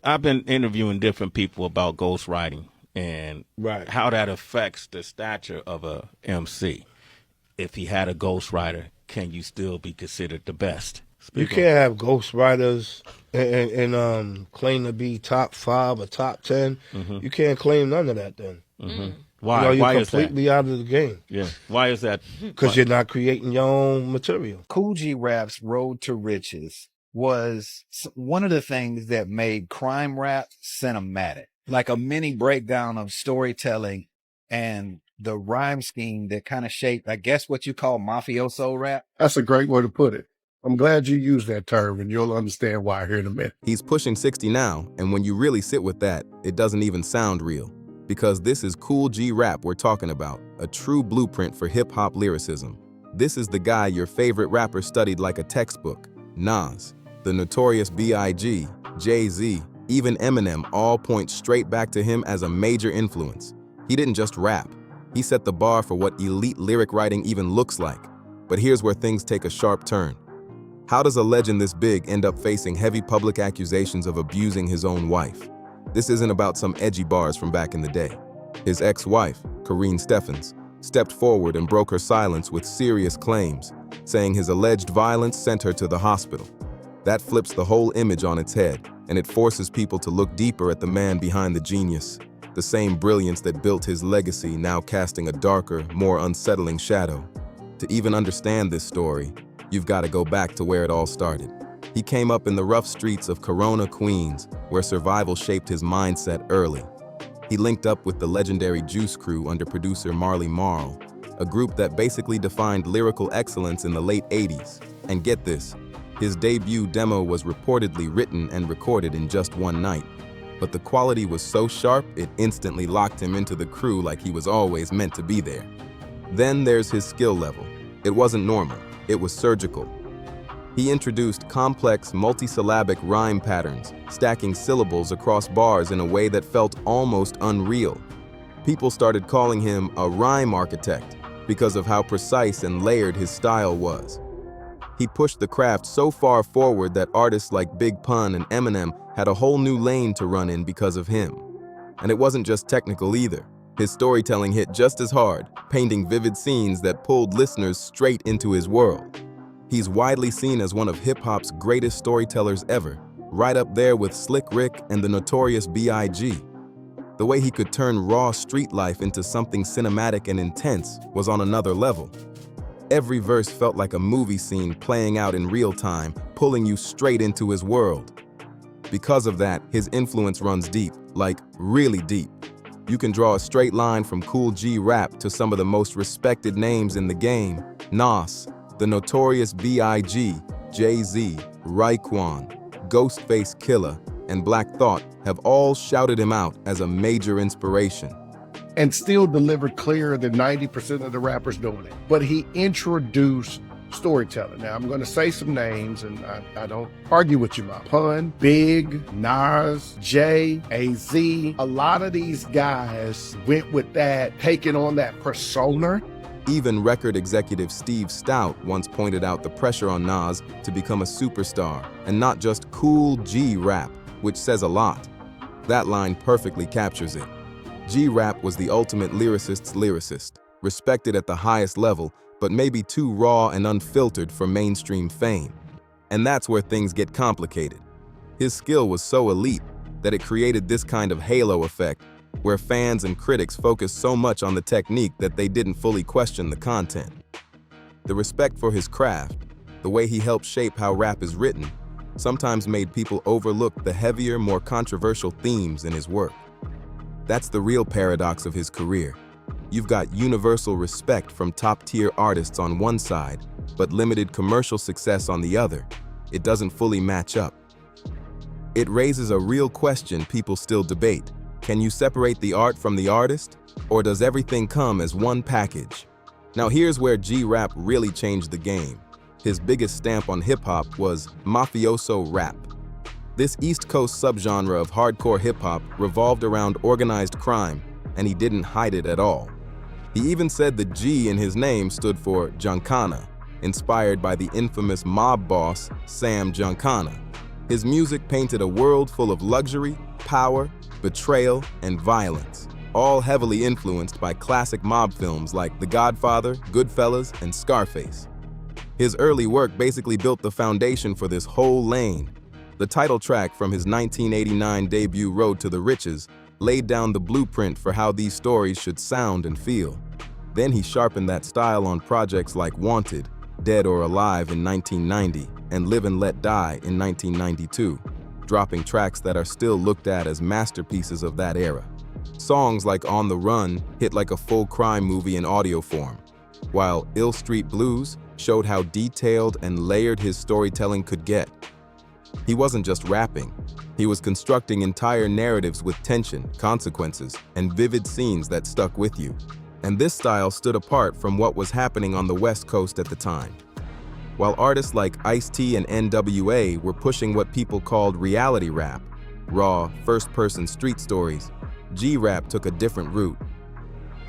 I've been interviewing different people about ghostwriting and how that affects the stature of a MC. If he had a ghostwriter, can you still be considered the best? You can't have ghostwriters and claim to be top 5 or top 10. You can't claim none of that then. Why? You're Why completely is that? out of the game. Yeah. Why is that? Because you're not creating your own material. Kool G Rap's Road to Riches was one of the things that made crime rap cinematic, like a mini breakdown of storytelling and the rhyme scheme that kind of shaped, I guess, what you call mafioso rap. That's a great way to put it. I'm glad you used that term, and you'll understand why here in a minute. He's pushing 60 now, and when you really sit with that, it doesn't even sound real. Because this is Kool G Rap we're talking about, a true blueprint for hip-hop lyricism. This is the guy your favorite rapper studied like a textbook. Nas, the Notorious B.I.G., Jay-Z, even Eminem all point straight back to him as a major influence. He didn't just rap. He set the bar for what elite lyric writing even looks like. But here's where things take a sharp turn. How does a legend this big end up facing heavy public accusations of abusing his own wife? This isn't about some edgy bars from back in the day. His ex-wife, Kareen Steffens, stepped forward and broke her silence with serious claims, saying his alleged violence sent her to the hospital. That flips the whole image on its head, and it forces people to look deeper at the man behind the genius. The same brilliance that built his legacy now casting a darker, more unsettling shadow. To even understand this story, you've got to go back to where it all started. He came up in the rough streets of Corona, Queens, where survival shaped his mindset early. He linked up with the legendary Juice Crew under producer Marley Marl, a group that basically defined lyrical excellence in the late 80s. And get this, his debut demo was reportedly written and recorded in just one night. But the quality was so sharp, it instantly locked him into the crew like he was always meant to be there. Then there's his skill level. It wasn't normal. It was surgical. He introduced complex, multisyllabic rhyme patterns, stacking syllables across bars in a way that felt almost unreal. People started calling him a rhyme architect because of how precise and layered his style was. He pushed the craft so far forward that artists like Big Pun and Eminem had a whole new lane to run in because of him. And it wasn't just technical either. His storytelling hit just as hard, painting vivid scenes that pulled listeners straight into his world. He's widely seen as one of hip-hop's greatest storytellers ever, right up there with Slick Rick and the Notorious B.I.G. The way he could turn raw street life into something cinematic and intense was on another level. Every verse felt like a movie scene playing out in real time, pulling you straight into his world. Because of that, his influence runs deep, like really deep. You can draw a straight line from Kool G Rap to some of the most respected names in the game: Nas, the Notorious B.I.G., Jay-Z, Raekwon, Ghostface Killah, and Black Thought have all shouted him out as a major inspiration. And still delivered clearer than 90% of the rappers doing it. But he introduced storytelling. Now, I'm going to say some names, and I don't argue with you, my Pun, Big, Nas, Jay, AZ. A lot of these guys went with that, taking on that persona. Even record executive Steve Stout once pointed out the pressure on Nas to become a superstar, and not just Kool G Rap, which says a lot. That line perfectly captures it. G-Rap was the ultimate lyricist's lyricist, respected at the highest level, but maybe too raw and unfiltered for mainstream fame. And that's where things get complicated. His skill was so elite that it created this kind of halo effect, where fans and critics focused so much on the technique that they didn't fully question the content. The respect for his craft, the way he helped shape how rap is written, sometimes made people overlook the heavier, more controversial themes in his work. That's the real paradox of his career. You've got universal respect from top-tier artists on one side, but limited commercial success on the other. It doesn't fully match up. It raises a real question people still debate. Can you separate the art from the artist? Or does everything come as one package? Now here's where G-Rap really changed the game. His biggest stamp on hip-hop was mafioso rap. This East Coast subgenre of hardcore hip-hop revolved around organized crime, and he didn't hide it at all. He even said the G in his name stood for Giancana, inspired by the infamous mob boss Sam Giancana. His music painted a world full of luxury, power, betrayal, and violence, all heavily influenced by classic mob films like The Godfather, Goodfellas, and Scarface. His early work basically built the foundation for this whole lane. The title track from his 1989 debut Road to the Riches laid down the blueprint for how these stories should sound and feel. Then he sharpened that style on projects like Wanted, Dead or Alive in 1990, and Live and Let Die in 1992, dropping tracks that are still looked at as masterpieces of that era. Songs like On the Run hit like a full crime movie in audio form, while Ill Street Blues showed how detailed and layered his storytelling could get. He wasn't just rapping, he was constructing entire narratives with tension, consequences, and vivid scenes that stuck with you. And this style stood apart from what was happening on the West Coast at the time. While artists like Ice-T and NWA were pushing what people called reality rap, raw, first-person street stories, G-Rap took a different route.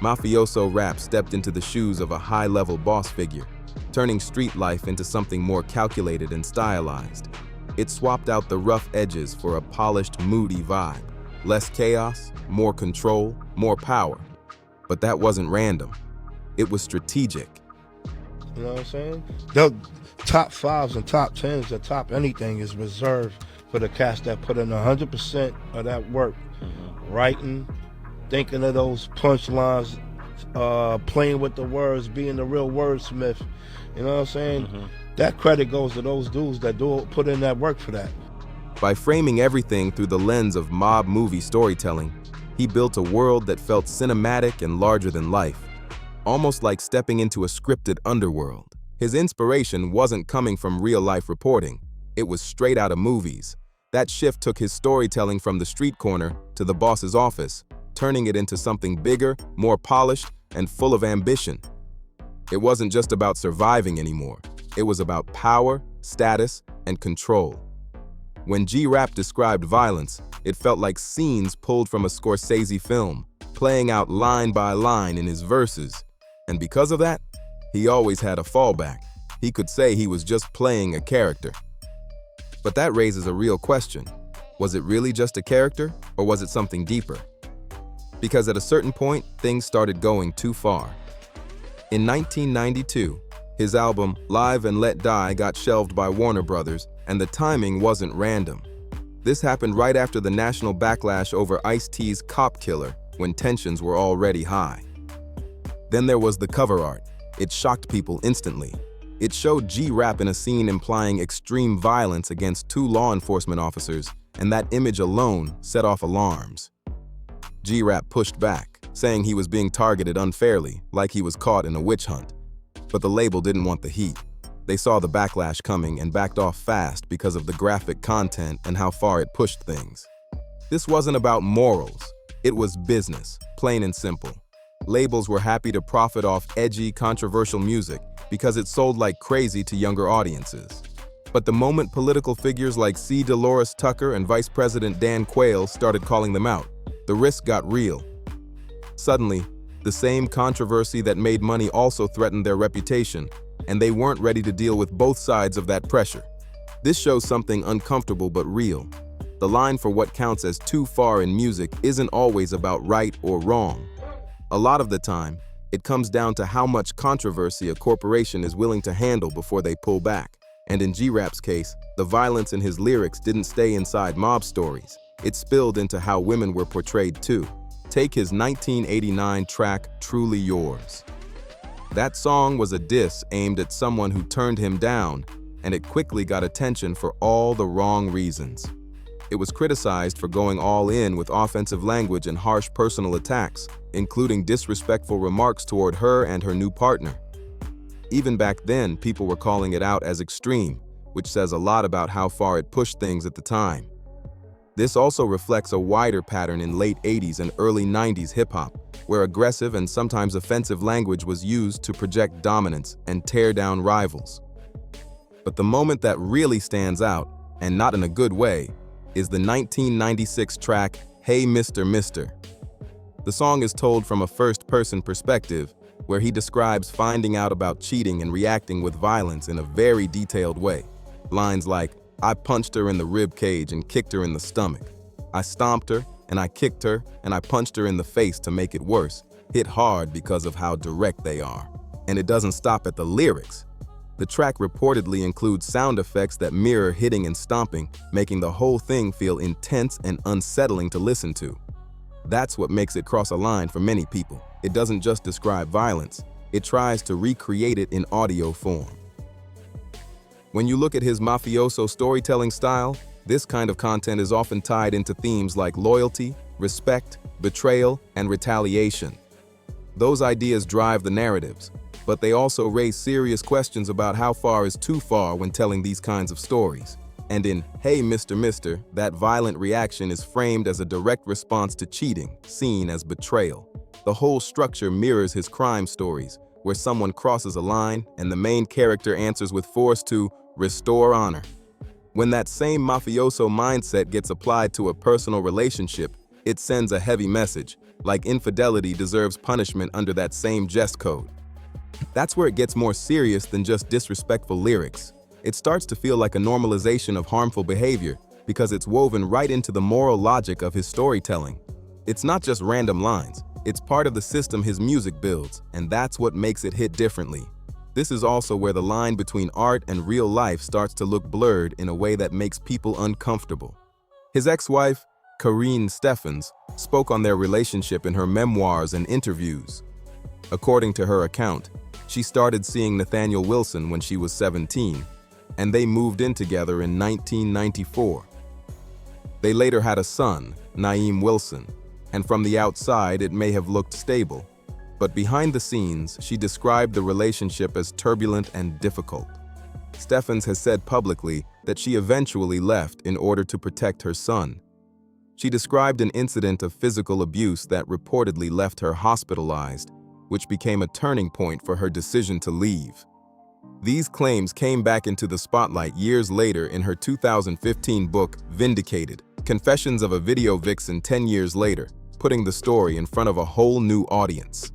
Mafioso rap stepped into the shoes of a high-level boss figure, turning street life into something more calculated and stylized. It swapped out the rough edges for a polished, moody vibe. Less chaos, more control, more power. But that wasn't random. It was strategic. You know what I'm saying? The top 5s and top 10s, the top anything is reserved for the cats that put in 100% of that work. Writing, thinking of those punchlines, playing with the words, being the real wordsmith. You know what I'm saying? That credit goes to those dudes that put in that work for that. By framing everything through the lens of mob movie storytelling, he built a world that felt cinematic and larger than life, almost like stepping into a scripted underworld. His inspiration wasn't coming from real-life reporting. It was straight out of movies. That shift took his storytelling from the street corner to the boss's office, turning it into something bigger, more polished, and full of ambition. It wasn't just about surviving anymore. It was about power, status, and control. When G-Rap described violence, it felt like scenes pulled from a Scorsese film, playing out line by line in his verses. And because of that, he always had a fallback. He could say he was just playing a character. But that raises a real question. Was it really just a character, or was it something deeper? Because at a certain point, things started going too far. In 1992, his album Live and Let Die got shelved by Warner Brothers, and the timing wasn't random. This happened right after the national backlash over Ice-T's Cop Killer, when tensions were already high. Then there was the cover art. It shocked people instantly. It showed G-Rap in a scene implying extreme violence against 2 law enforcement officers, and that image alone set off alarms. G-Rap pushed back, saying he was being targeted unfairly, like he was caught in a witch hunt. But the label didn't want the heat. They saw the backlash coming and backed off fast because of the graphic content and how far it pushed things. This wasn't about morals. It was business, plain and simple. Labels were happy to profit off edgy, controversial music because it sold like crazy to younger audiences. But the moment political figures like C. Dolores Tucker and Vice President Dan Quayle started calling them out, the risk got real. Suddenly, the same controversy that made money also threatened their reputation, and they weren't ready to deal with both sides of that pressure. This shows something uncomfortable but real. The line for what counts as too far in music isn't always about right or wrong. A lot of the time, it comes down to how much controversy a corporation is willing to handle before they pull back. And in G-Rap's case, the violence in his lyrics didn't stay inside mob stories. It spilled into how women were portrayed too. Take his 1989 track, Truly Yours. That song was a diss aimed at someone who turned him down, and it quickly got attention for all the wrong reasons. It was criticized for going all in with offensive language and harsh personal attacks, including disrespectful remarks toward her and her new partner. Even back then, people were calling it out as extreme, which says a lot about how far it pushed things at the time. This also reflects a wider pattern in late 80s and early 90s hip-hop, where aggressive and sometimes offensive language was used to project dominance and tear down rivals. But the moment that really stands out, and not in a good way, is the 1996 track, Hey Mr. Mister. The song is told from a first-person perspective, where he describes finding out about cheating and reacting with violence in a very detailed way. Lines like, I punched her in the rib cage and kicked her in the stomach. I stomped her, and I kicked her, and I punched her in the face to make it worse. Hit hard because of how direct they are. And it doesn't stop at the lyrics. The track reportedly includes sound effects that mirror hitting and stomping, making the whole thing feel intense and unsettling to listen to. That's what makes it cross a line for many people. It doesn't just describe violence, it tries to recreate it in audio form. When you look at his mafioso storytelling style, this kind of content is often tied into themes like loyalty, respect, betrayal, and retaliation. Those ideas drive the narratives, but they also raise serious questions about how far is too far when telling these kinds of stories. And in Hey Mr. Mister, that violent reaction is framed as a direct response to cheating, seen as betrayal. The whole structure mirrors his crime stories, where someone crosses a line and the main character answers with force to restore honor. When that same mafioso mindset gets applied to a personal relationship, it sends a heavy message, like infidelity deserves punishment under that same jest code. That's where it gets more serious than just disrespectful lyrics. It starts to feel like a normalization of harmful behavior because it's woven right into the moral logic of his storytelling. It's not just random lines, it's part of the system his music builds, and that's what makes it hit differently. This is also where the line between art and real life starts to look blurred in a way that makes people uncomfortable. His ex-wife, Karine Steffens, spoke on their relationship in her memoirs and interviews. According to her account, she started seeing Nathaniel Wilson when she was 17, and they moved in together in 1994. They later had a son, Naeem Wilson, and from the outside it may have looked stable, but behind the scenes she described the relationship as turbulent and difficult. Steffens has said publicly that she eventually left in order to protect her son. She described an incident of physical abuse that reportedly left her hospitalized, which became a turning point for her decision to leave. These claims came back into the spotlight years later in her 2015 book, Vindicated: Confessions of a Video Vixen 10 Years Later, putting the story in front of a whole new audience.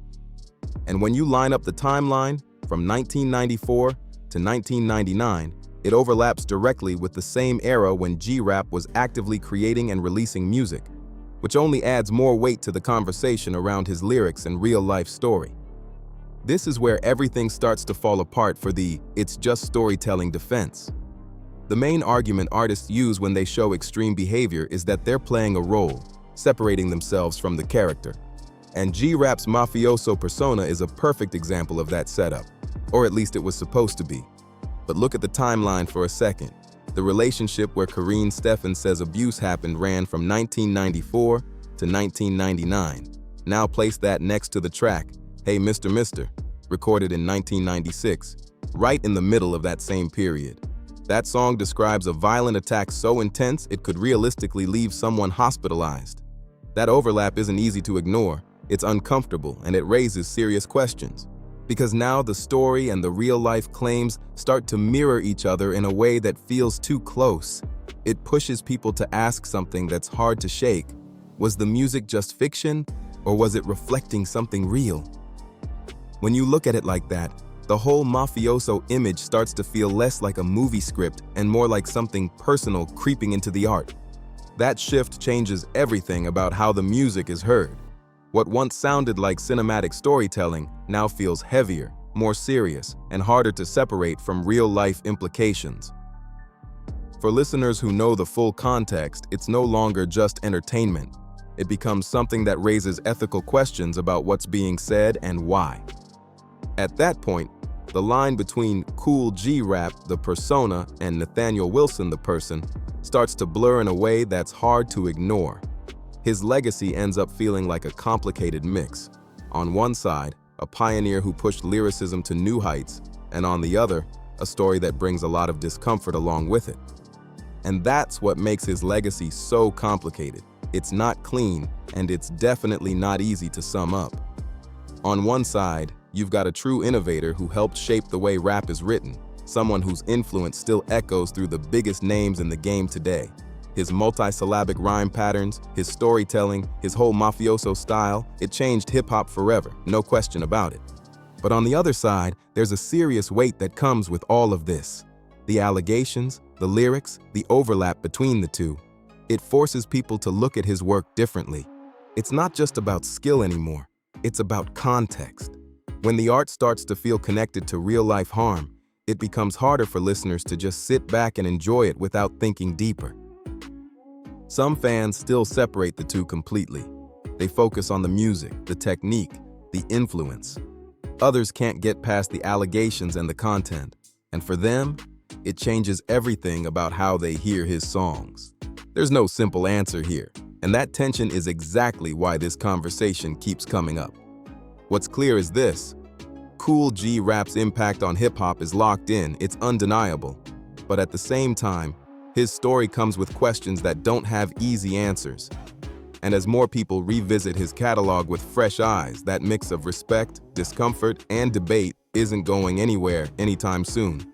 And when you line up the timeline, from 1994 to 1999, it overlaps directly with the same era when G Rap was actively creating and releasing music, which only adds more weight to the conversation around his lyrics and real-life story. This is where everything starts to fall apart for the "it's just storytelling" defense. The main argument artists use when they show extreme behavior is that they're playing a role, separating themselves from the character. And G Rap's mafioso persona is a perfect example of that setup, or at least it was supposed to be. But look at the timeline for a second. The relationship where Karine Steffens says abuse happened ran from 1994 to 1999. Now place that next to the track, Hey Mr. Mister, recorded in 1996, right in the middle of that same period. That song describes a violent attack so intense it could realistically leave someone hospitalized. That overlap isn't easy to ignore, it's uncomfortable, and it raises serious questions. Because now the story and the real-life claims start to mirror each other in a way that feels too close. It pushes people to ask something that's hard to shake. Was the music just fiction, or was it reflecting something real? When you look at it like that, the whole mafioso image starts to feel less like a movie script and more like something personal creeping into the art. That shift changes everything about how the music is heard. What once sounded like cinematic storytelling now feels heavier, more serious, and harder to separate from real-life implications. For listeners who know the full context, it's no longer just entertainment. It becomes something that raises ethical questions about what's being said and why. At that point, the line between Kool G Rap, the persona, and Nathaniel Wilson, the person, starts to blur in a way that's hard to ignore. His legacy ends up feeling like a complicated mix. On one side, a pioneer who pushed lyricism to new heights, and on the other, a story that brings a lot of discomfort along with it. And that's what makes his legacy so complicated. It's not clean, and it's definitely not easy to sum up. On one side, you've got a true innovator who helped shape the way rap is written, someone whose influence still echoes through the biggest names in the game today. His multi-syllabic rhyme patterns, his storytelling, his whole mafioso style, it changed hip-hop forever, no question about it. But on the other side, there's a serious weight that comes with all of this. The allegations, the lyrics, the overlap between the two. It forces people to look at his work differently. It's not just about skill anymore, it's about context. When the art starts to feel connected to real-life harm, it becomes harder for listeners to just sit back and enjoy it without thinking deeper. Some fans still separate the two completely. They focus on the music, the technique, the influence. Others can't get past the allegations and the content, and for them, it changes everything about how they hear his songs. There's no simple answer here, and that tension is exactly why this conversation keeps coming up. What's clear is this: Kool G Rap's impact on hip-hop is locked in, it's undeniable. But at the same time, his story comes with questions that don't have easy answers. And as more people revisit his catalog with fresh eyes, that mix of respect, discomfort, and debate isn't going anywhere anytime soon.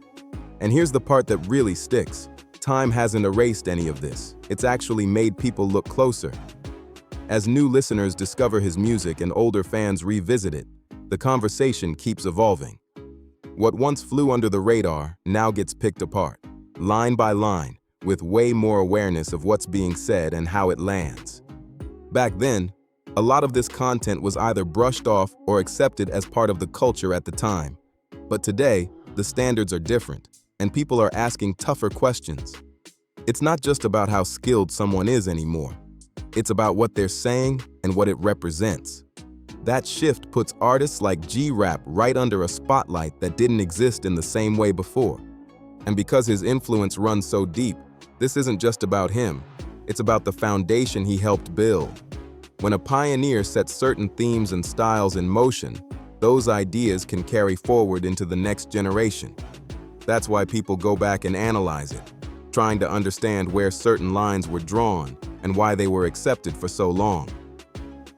And here's the part that really sticks. Time hasn't erased any of this. It's actually made people look closer. As new listeners discover his music and older fans revisit it, the conversation keeps evolving. What once flew under the radar now gets picked apart, line by line, with way more awareness of what's being said and how it lands. Back then, a lot of this content was either brushed off or accepted as part of the culture at the time. But today, the standards are different, and people are asking tougher questions. It's not just about how skilled someone is anymore. It's about what they're saying and what it represents. That shift puts artists like G Rap right under a spotlight that didn't exist in the same way before. And because his influence runs so deep, this isn't just about him. It's about the foundation he helped build. When a pioneer sets certain themes and styles in motion, those ideas can carry forward into the next generation. That's why people go back and analyze it, trying to understand where certain lines were drawn and why they were accepted for so long.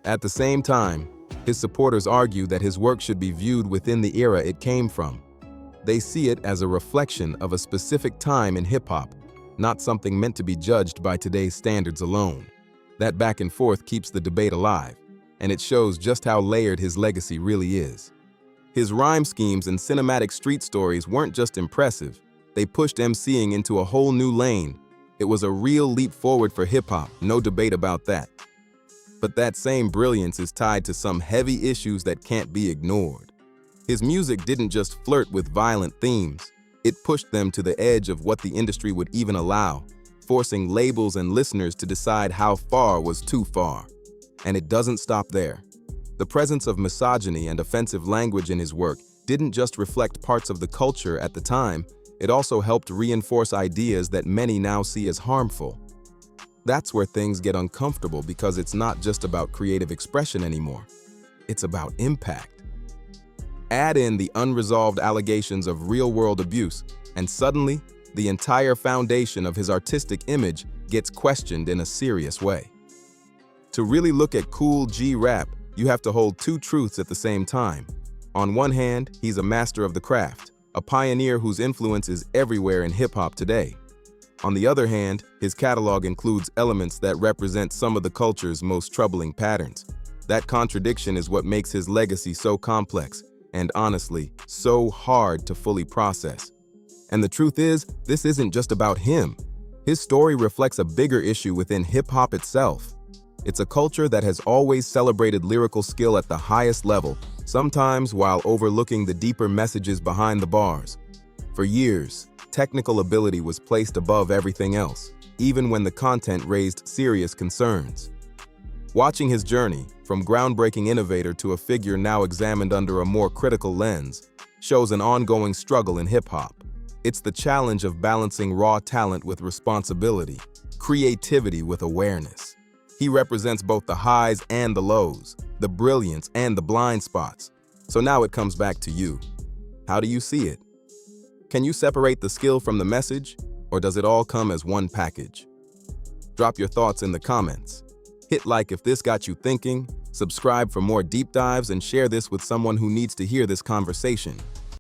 At the same time, his supporters argue that his work should be viewed within the era it came from. They see it as a reflection of a specific time in hip-hop, not something meant to be judged by today's standards alone. That back and forth keeps the debate alive, and it shows just how layered his legacy really is. His rhyme schemes and cinematic street stories weren't just impressive, they pushed MCing into a whole new lane. It was a real leap forward for hip-hop, no debate about that. But that same brilliance is tied to some heavy issues that can't be ignored. His music didn't just flirt with violent themes, it pushed them to the edge of what the industry would even allow, forcing labels and listeners to decide how far was too far. And it doesn't stop there. The presence of misogyny and offensive language in his work didn't just reflect parts of the culture at the time, it also helped reinforce ideas that many now see as harmful. That's where things get uncomfortable because it's not just about creative expression anymore. It's about impact. Add in the unresolved allegations of real-world abuse, and suddenly, the entire foundation of his artistic image gets questioned in a serious way. To really look at Kool G Rap, you have to hold two truths at the same time. On one hand, he's a master of the craft, a pioneer whose influence is everywhere in hip-hop today. On the other hand, his catalog includes elements that represent some of the culture's most troubling patterns. That contradiction is what makes his legacy so complex, and honestly, so hard to fully process. And the truth is, this isn't just about him. His story reflects a bigger issue within hip-hop itself. It's a culture that has always celebrated lyrical skill at the highest level, sometimes while overlooking the deeper messages behind the bars. For years, technical ability was placed above everything else, even when the content raised serious concerns. Watching his journey, from groundbreaking innovator to a figure now examined under a more critical lens, shows an ongoing struggle in hip-hop. It's the challenge of balancing raw talent with responsibility, creativity with awareness. He represents both the highs and the lows, the brilliance and the blind spots. So now it comes back to you. How do you see it? Can you separate the skill from the message, or does it all come as one package? Drop your thoughts in the comments. Hit like if this got you thinking, subscribe for more deep dives, and share this with someone who needs to hear this conversation.